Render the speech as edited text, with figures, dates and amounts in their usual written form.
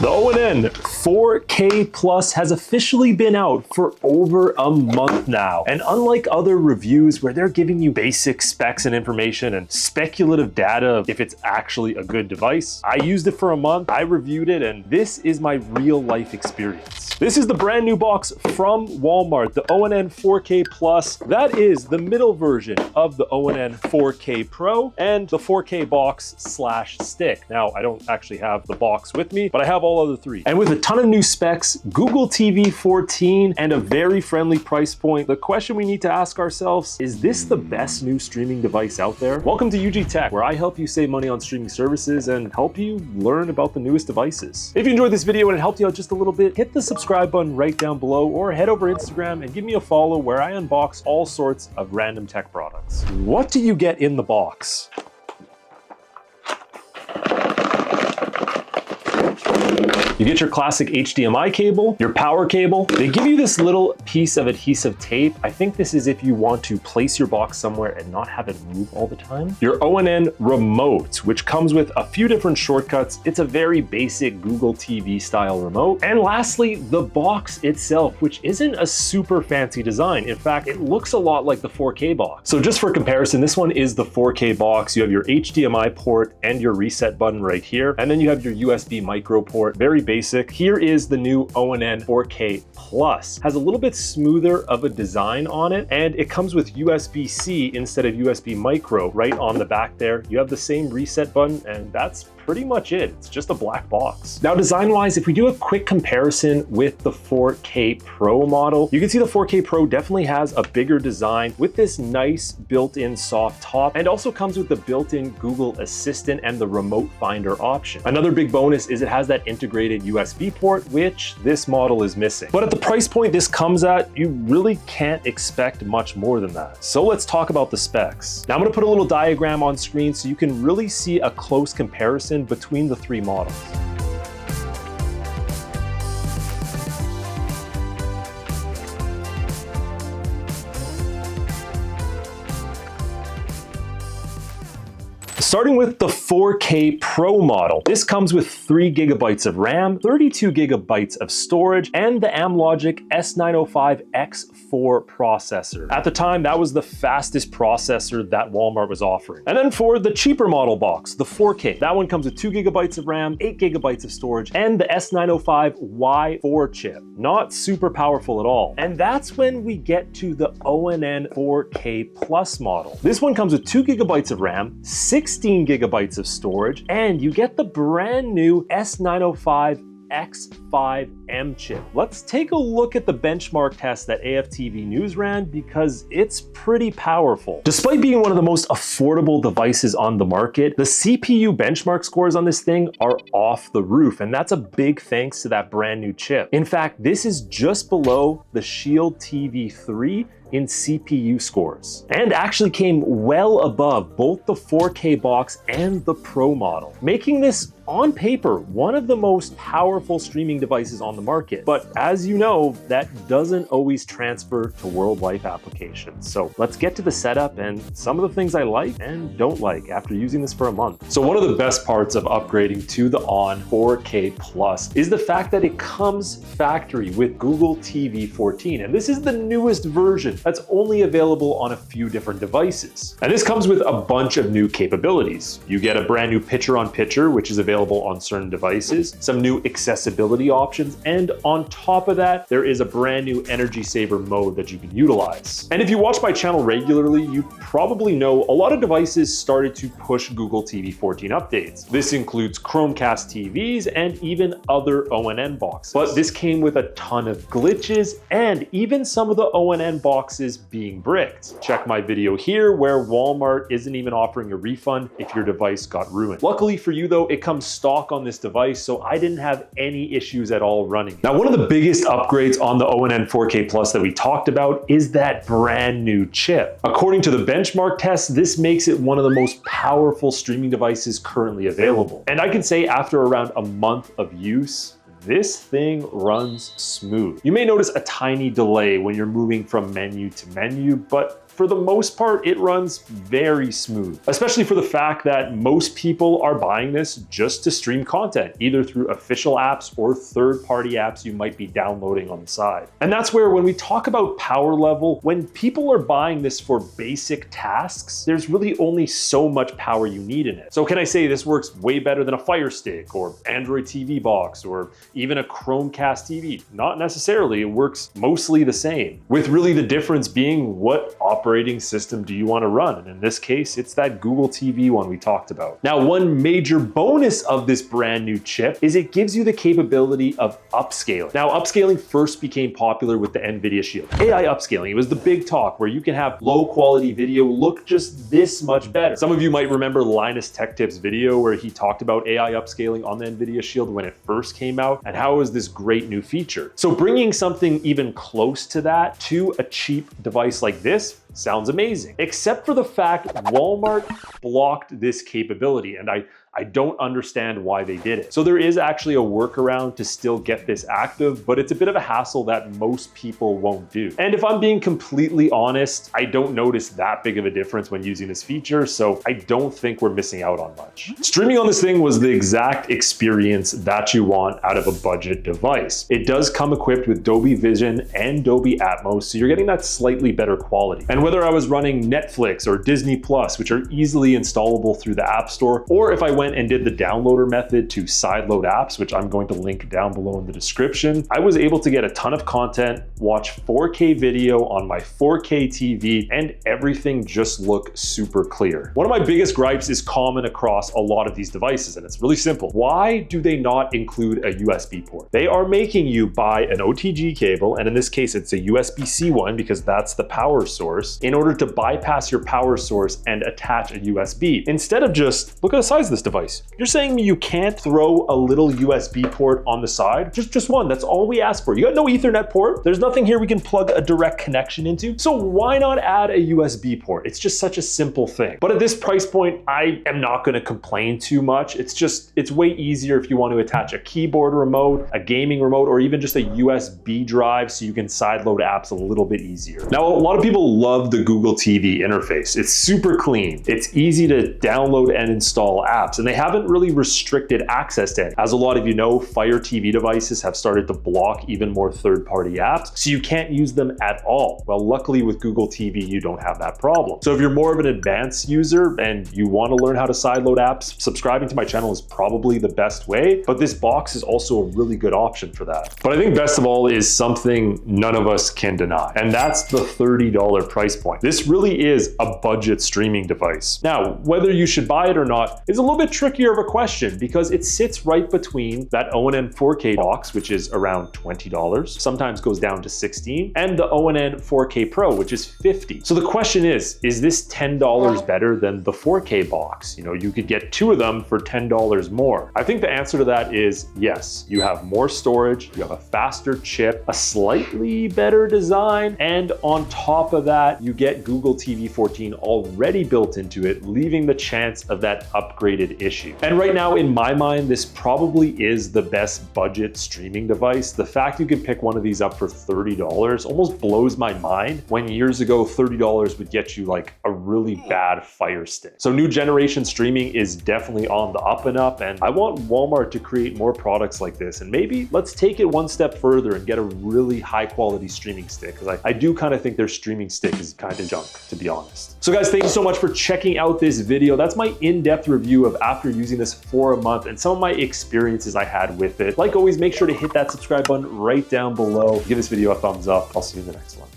The ONN 4K Plus has officially been out for over a month now. And unlike other reviews where they're giving you basic specs and information and speculative data if it's actually a good device, I used it for a month, I reviewed it, and this is my real life experience. This is the brand new box from Walmart, the ONN 4K Plus. That is the middle version of the ONN 4K Pro and the 4K box / stick. Now, I don't actually have the box with me, but I have all other three. And with a ton of new specs, Google TV 14, and a very friendly price point, the question we need to ask ourselves, is this the best new streaming device out there? Welcome to UG Tech, where I help you save money on streaming services and help you learn about the newest devices. If you enjoyed this video and it helped you out just a little bit, hit the subscribe button right down below or head over to Instagram and give me a follow where I unbox all sorts of random tech products. What do you get in the box? You get your classic HDMI cable, your power cable. They give you this little piece of adhesive tape. I think this is if you want to place your box somewhere and not have it move all the time. Your ONN remote, which comes with a few different shortcuts. It's a very basic Google TV style remote. And lastly, the box itself, which isn't a super fancy design. In fact, it looks a lot like the 4K box. So just for comparison, this one is the 4K box. You have your HDMI port and your reset button right here. And then you have your USB micro port, very basic. Here is the new ONN 4K Plus. Has a little bit smoother of a design on it, and it comes with USB-C instead of USB micro right on the back there. You have the same reset button, and that's pretty much it. It's just a black box. Now, design-wise, if we do a quick comparison with the 4K Pro model, you can see the 4K Pro definitely has a bigger design with this nice built-in soft top, and also comes with the built-in Google Assistant and the remote finder option. Another big bonus is it has that integrated USB port, which this model is missing. But at the price point this comes at, you really can't expect much more than that. So let's talk about the specs. Now I'm gonna put a little diagram on screen so you can really see a close comparison between the three models. Starting with the 4K Pro model. This comes with 3 GB of RAM, 32 GB of storage, and the Amlogic S905X4 processor. At the time, that was the fastest processor that Walmart was offering. And then for the cheaper model box, the 4K, that one comes with 2 GB of RAM, 8 GB of storage, and the S905Y4 chip. Not super powerful at all. And that's when we get to the ONN 4K Plus model. This one comes with 2 GB of RAM, 16 GB of storage, and you get the brand new S905X5M chip. Let's take a look at the benchmark test that AFTV News ran because it's pretty powerful. Despite being one of the most affordable devices on the market, the CPU benchmark scores on this thing are off the roof, and that's a big thanks to that brand new chip. In fact, this is just below the Shield TV3 in CPU scores, and actually came well above both the 4K box and the Pro model, making this on paper one of the most powerful streaming devices on the market. But as you know, that doesn't always transfer to world life applications. So let's get to the setup and some of the things I like and don't like after using this for a month. So one of the best parts of upgrading to the ONN 4K Plus is the fact that it comes factory with Google TV 14, and this is the newest version that's only available on a few different devices. And this comes with a bunch of new capabilities. You get a brand new picture-on-picture, which is available on certain devices, some new accessibility options, and on top of that, there is a brand new energy saver mode that you can utilize. And if you watch my channel regularly, you probably know a lot of devices started to push Google TV 14 updates. This includes Chromecast TVs and even other ONN boxes. But this came with a ton of glitches and even some of the ONN boxes being bricked. Check my video here where Walmart isn't even offering a refund if your device got ruined. Luckily for you though, it comes stock on this device, so I didn't have any issues at all running. Now, one of the biggest upgrades on the ONN 4K Plus that we talked about is that brand new chip. According to the benchmark test, this makes it one of the most powerful streaming devices currently available. And I can say after around a month of use, this thing runs smooth. You may notice a tiny delay when you're moving from menu to menu, but for the most part, it runs very smooth, especially for the fact that most people are buying this just to stream content, either through official apps or third-party apps you might be downloading on the side. And that's where, when we talk about power level, when people are buying this for basic tasks, there's really only so much power you need in it. So can I say this works way better than a Fire Stick or Android TV box or even a Chromecast TV? Not necessarily. It works mostly the same, with really the difference being what operating system do you want to run? And in this case, it's that Google TV one we talked about. Now, one major bonus of this brand new chip is it gives you the capability of upscaling. Now, upscaling first became popular with the NVIDIA Shield. AI upscaling, it was the big talk where you can have low quality video look just this much better. Some of you might remember Linus Tech Tips video where he talked about AI upscaling on the NVIDIA Shield when it first came out and how it was this great new feature. So bringing something even close to that to a cheap device like this sounds amazing, except for the fact Walmart blocked this capability, and I don't understand why they did it. So there is actually a workaround to still get this active, but it's a bit of a hassle that most people won't do. And if I'm being completely honest, I don't notice that big of a difference when using this feature, so I don't think we're missing out on much. Streaming on this thing was the exact experience that you want out of a budget device. It does come equipped with Dolby Vision and Dolby Atmos, so you're getting that slightly better quality. And whether I was running Netflix or Disney Plus, which are easily installable through the App Store, or if I went and did the downloader method to sideload apps, which I'm going to link down below in the description, I was able to get a ton of content, watch 4K video on my 4K TV, and everything just looked super clear. One of my biggest gripes is common across a lot of these devices, and it's really simple. Why do they not include a USB port? They are making you buy an OTG cable, and in this case, it's a USB-C one because that's the power source, in order to bypass your power source and attach a USB. Instead of just, look at the size of this device. You're saying you can't throw a little USB port on the side? Just one, that's all we ask for. You got no Ethernet port. There's nothing here we can plug a direct connection into. So why not add a USB port? It's just such a simple thing. But at this price point, I am not gonna complain too much. It's way easier if you want to attach a keyboard remote, a gaming remote, or even just a USB drive so you can sideload apps a little bit easier. Now, a lot of people love the Google TV interface. It's super clean. It's easy to download and install apps, and they haven't really restricted access to it. As a lot of you know, Fire TV devices have started to block even more third-party apps, so you can't use them at all. Well, luckily with Google TV, you don't have that problem. So if you're more of an advanced user and you want to learn how to sideload apps, subscribing to my channel is probably the best way, but this box is also a really good option for that. But I think best of all is something none of us can deny, and that's the $30 price point. This really is a budget streaming device. Now, whether you should buy it or not is a little bit trickier of a question because it sits right between that ONN 4K box, which is around $20, sometimes goes down to $16, and the ONN 4K Pro, which is $50. So the question is this $10 better than the 4K box? You know, you could get two of them for $10 more. I think the answer to that is yes. You have more storage, you have a faster chip, a slightly better design, and on top of that, you get Google TV 14 already built into it, leaving the chance of that upgraded issue. And right now, in my mind, this probably is the best budget streaming device. The fact you can pick one of these up for $30 almost blows my mind, when years ago, $30 would get you like a really bad Fire Stick. So new generation streaming is definitely on the up and up, and I want Walmart to create more products like this, and maybe let's take it one step further and get a really high quality streaming stick, because I do kind of think their streaming stick is kind of junk, to be honest. So guys, thank you so much for checking out this video. That's my in-depth review of after using this for a month and some of my experiences I had with it. Like always, make sure to hit that subscribe button right down below. Give this video a thumbs up. I'll see you in the next one.